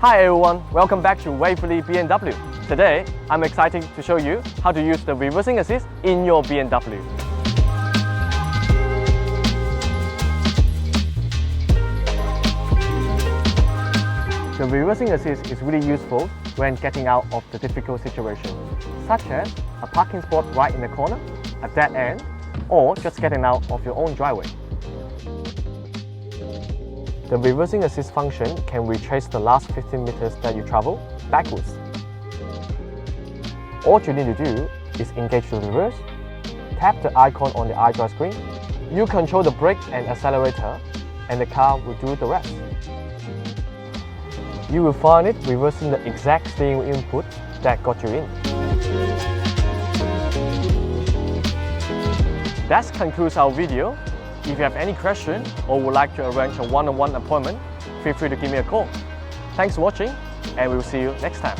Hi everyone, welcome back to Waverley BMW. Today, I'm excited to show you how to use the reversing assist in your BMW. The reversing assist is really useful when getting out of the difficult situation, such as a parking spot right in the corner, a dead end, or just getting out of your own driveway. The reversing assist function can retrace the last 15 meters that you travel backwards. All you need to do is engage the reverse, tap the icon on the iDrive screen, you control the brake and accelerator, and the car will do the rest. You will find it reversing the exact steering wheel input that got you in. That concludes our video. If you have any question or would like to arrange a one-on-one appointment, feel free to give me a call. Thanks for watching, and we will see you next time.